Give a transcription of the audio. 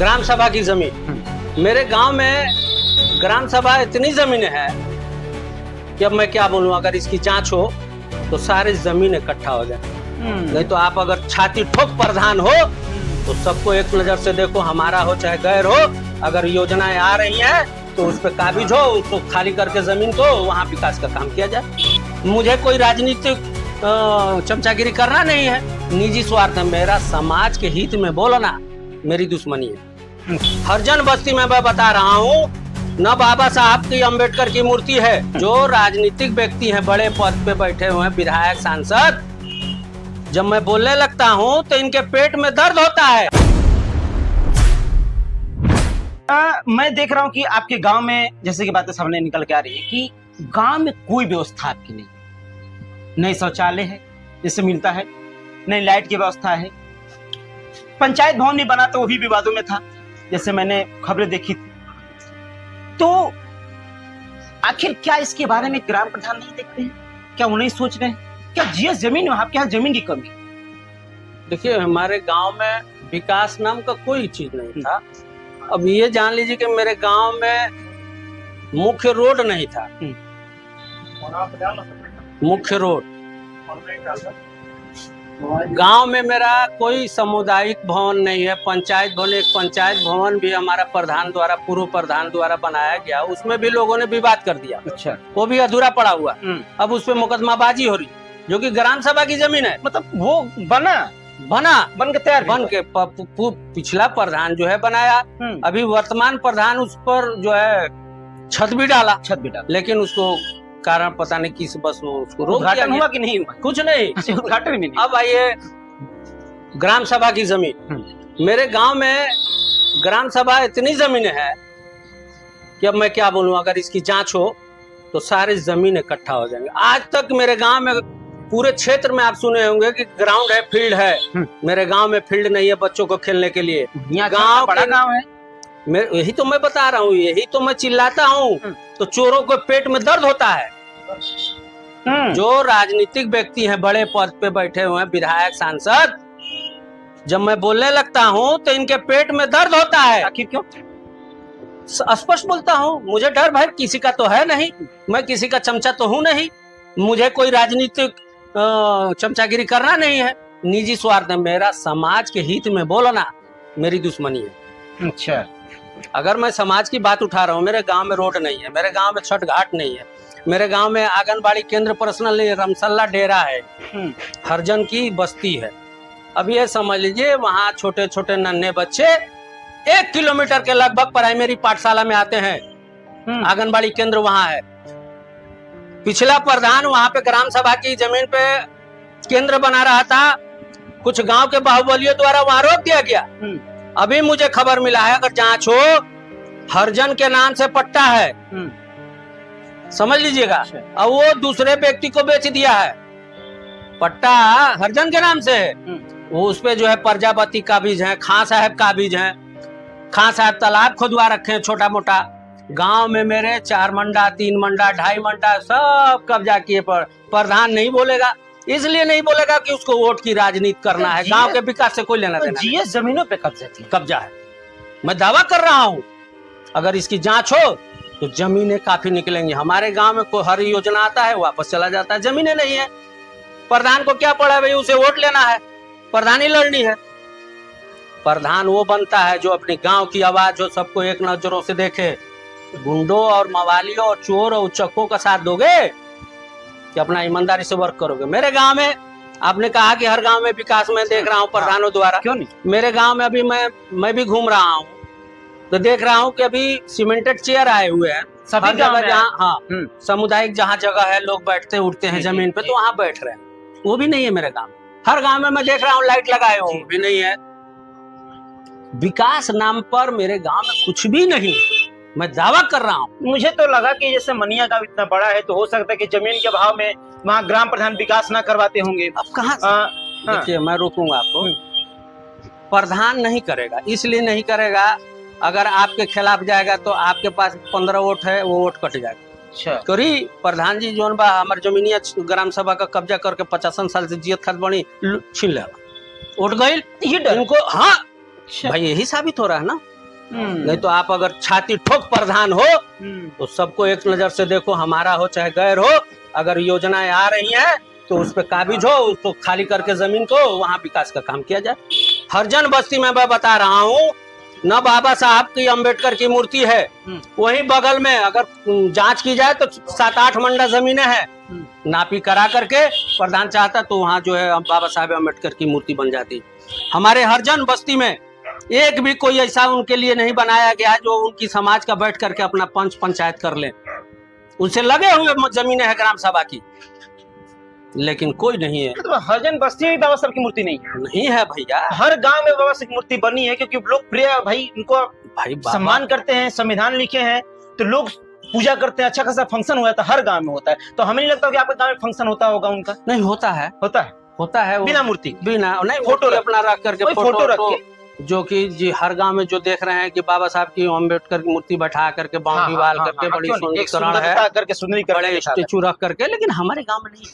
ग्राम सभा की जमीन। मेरे गांव में ग्राम सभा इतनी जमीनें हैं कि अब मैं क्या बोलूं, अगर इसकी जांच हो तो सारी जमीन इकट्ठा हो जाए। नहीं तो आप अगर छाती ठोक प्रधान हो तो सबको एक नजर से देखो, हमारा हो चाहे गैर हो, अगर योजनाएं आ रही हैं तो उस पर काबिज हो, उसको खाली करके जमीन को वहां विकास का काम किया जाए। मुझे कोई राजनीतिक चमचागिरी करना नहीं है, निजी स्वार्थ है। मेरा समाज के हित में बोलना मेरी दुश्मनी है। हरजन बस्ती में मैं बता रहा हूँ, न बाबा साहब की अम्बेडकर की मूर्ति है। जो राजनीतिक व्यक्ति हैं, बड़े पद पे बैठे हुए हैं, विधायक, सांसद, जब मैं बोलने लगता हूँ तो इनके पेट में दर्द होता है। मैं देख रहा हूँ कि आपके गांव में जैसे कि बातें सामने निकल के आ रही है कि गांव में कोई व्यवस्था आपकी नहीं, नई शौचालय है जिससे मिलता है, नई लाइट की व्यवस्था है, पंचायत भवन नहीं बना तो वो भी विवादों में था, जैसे मैंने खबरें देखी थी। तो आखिर क्या इसके बारे में ग्राम प्रधान नहीं देखते हैं? क्या वो नहीं सोच रहे हैं? क्या जीएस जमीन है, आपके यहाँ जमीन की कमी? देखिए, हमारे गांव में विकास नाम का कोई चीज नहीं था। अब ये जान लीजिए कि मेरे गांव में मुख्य रोड नहीं था। मुख्य रोड, गांव में मेरा कोई सामुदायिक भवन नहीं है। पंचायत भवन, एक पंचायत भवन भी हमारा प्रधान द्वारा, पूर्व प्रधान द्वारा बनाया गया, उसमें भी लोगों ने विवाद कर दिया। अच्छा, वो भी अधूरा पड़ा हुआ। अब उस पर मुकदमाबाजी हो रही, जो कि ग्राम सभा की जमीन है। मतलब वो बन के तैयार, बन के पिछला प्रधान जो है बनाया, अभी वर्तमान प्रधान उस पर जो है छत भी डाला, लेकिन उसको कारण पता नहीं किस, बस वो उसको रोक दिया। हुआ कि नहीं हुआ? कुछ नहीं, उद्घाटन भी नहीं। अब आइए, ग्राम सभा की जमीन। मेरे गांव में ग्राम सभा इतनी जमीनें हैं कि अब मैं क्या बोलूं, अगर इसकी जांच हो तो सारी जमीन इकट्ठा हो जाएंगे। आज तक मेरे गांव में, पूरे क्षेत्र में आप सुने होंगे कि ग्राउंड है, फील्ड है। मेरे गांव में फील्ड नहीं है बच्चों को खेलने के लिए। गांव बड़ा गांव है, यही तो मैं बता रहा हूँ, यही तो मैं चिल्लाता हूँ। तो चोरों को पेट में दर्द होता है। जो राजनीतिक व्यक्ति हैं, बड़े पद पे बैठे हुए हैं, विधायक, सांसद, जब मैं बोलने लगता हूँ तो इनके पेट में दर्द होता है। आखिर क्यों? स्पष्ट बोलता हूँ, मुझे डर भय किसी का तो है नहीं, मैं किसी का चमचा तो हूँ नहीं, मुझे कोई राजनीतिक चमचागिरी करना नहीं है, निजी स्वार्थ है। मेरा समाज के हित में बोलना मेरी दुश्मनी है। अच्छा, अगर मैं समाज की बात उठा रहा हूँ, मेरे गांव में रोड नहीं है, मेरे गांव में छठ घाट नहीं है, मेरे गांव में आंगनबाड़ी केंद्र पर्सनल रमसल्ला डेरा है, हरजन की बस्ती है। अब ये समझ लीजिए, वहाँ छोटे छोटे नन्हे बच्चे 1 किलोमीटर के लगभग प्राइमरी पाठशाला में आते हैं। आंगनबाड़ी केंद्र वहाँ है। पिछला प्रधान वहाँ पे ग्राम सभा की जमीन पे केंद्र बना रहा था, कुछ गांव के बाहुबलियों द्वारा वहाँ रोक दिया गया। अभी मुझे खबर मिला है, अगर जांच हो, हरजन के नाम से पट्टा है, समझ लीजिएगा। अब वो दूसरे व्यक्ति को बेच दिया है, पट्टा हरजन के नाम से है। वो उस पे जो है प्रजापति काबिज है, खां साहब काबिज है। खां साहब तालाब खुदवा रखे हैं छोटा मोटा। गांव में मेरे 4 मंडा, 3 मंडा, 2.5 मंडा सब कब्जा किए पर प्रधान नहीं बोलेगा। इसलिए नहीं बोलेगा कि उसको वोट की राजनीति करना है, गांव के विकास से कोई लेना देना। जीएस जमीनों पे कब्जा है। मैं दावा कर रहा हूँ, अगर इसकी जांच हो तो जमीनें काफी निकलेंगी। हमारे गांव में कोई हर योजना आता है, वापस चला जाता है, जमीनें नहीं है। प्रधान को क्या पड़ा भाई, उसे वोट लेना है, प्रधानी लड़नी है। प्रधान वो बनता है जो अपनी गांव की आवाज हो, सबको एक नजरों से देखे। गुंडों और मवालियों और चोर और उच्चकों का साथ दोगे कि अपना ईमानदारी से वर्क करोगे? मेरे गांव में, आपने कहा कि हर गांव में विकास में देख रहा हूँ प्रधानों द्वारा, क्यों नहीं? मेरे गांव में अभी मैं भी घूम रहा हूँ तो देख रहा हूँ कि अभी सीमेंटेड चेयर आए हुए हैं सभी जगह, जहाँ हाँ सामुदायिक जहाँ जगह है, लोग बैठते उठते हैं जमीन पे, तो वहाँ बैठ रहे हैं। वो भी नहीं है मेरे गांव में। हर गांव में मैं देख रहा हूँ लाइट लगाए हो, भी नहीं है। विकास नाम पर मेरे गांव में कुछ भी नहीं, मैं दावा कर रहा हूँ। मुझे तो लगा कि जैसे मनिया गांव इतना बड़ा है तो हो सकता है कि जमीन के भाव में वहाँ ग्राम प्रधान विकास ना करवाते होंगे। अब कहाँ, देखिए मैं रोकूंगा आपको। प्रधान नहीं करेगा, इसलिए नहीं करेगा, अगर आपके खिलाफ जाएगा तो आपके पास 15 वोट है, वो वोट कट जाएगा। अच्छा, करी प्रधान जी जोन बा हमारे जमीनिया ग्राम सभा का कब्जा करके 55 साल से जियत खात बनी छीन लेगा, उठ गई इनको। हाँ भाई, यही साबित हो रहा है ना। नहीं तो आप अगर छाती ठोक प्रधान हो तो सबको एक नजर से देखो, हमारा हो चाहे गैर हो, अगर योजनाएं आ रही हैं तो उस पर काबिज हो, उसको खाली करके जमीन को वहां विकास का काम किया जाए। हरजन बस्ती में मैं बता रहा हूँ, न बाबा साहब की अम्बेडकर की मूर्ति है, वहीं बगल में अगर जांच की जाए तो 7-8 मंडा जमीनें हैं, नापी करा करके प्रधान चाहता तो वहां जो है बाबा साहब अम्बेडकर की मूर्ति बन जाती। हमारे हरजन बस्ती में एक भी कोई ऐसा उनके लिए नहीं बनाया गया जो उनकी समाज का बैठ करके अपना पंच पंचायत कर ले। उनसे लगे हुए जमीनें हैं ग्राम सभा की, लेकिन कोई नहीं है। तो हरजन बस्ती में बाबा साहब की मूर्ति नहीं है? नहीं है भैया, हर गांव में बाबा साहब की मूर्ति बनी है, क्योंकि लोग प्रिय भाई उनको भाई सम्मान करते हैं, संविधान लिखे हैं तो लोग पूजा करते हैं। अच्छा खासा फंक्शन हुआ था, हर गांव में होता है, तो हमें नहीं लगता कि आपके गांव में फंक्शन होता होगा उनका? नहीं होता है, होता है बिना मूर्ति, बिना नहीं, फोटो अपना रख करके फोटो रख के, जो कि जी हर गांव में जो देख रहे हैं कि बाबा साहब की अम्बेडकर की मूर्ति बैठा करके बाउंड्री वाल करके बड़ी सुंदरीकरण है, करके सुंदरीकरण बड़े स्टेचू रख करके, लेकिन हमारे गांव में नहीं।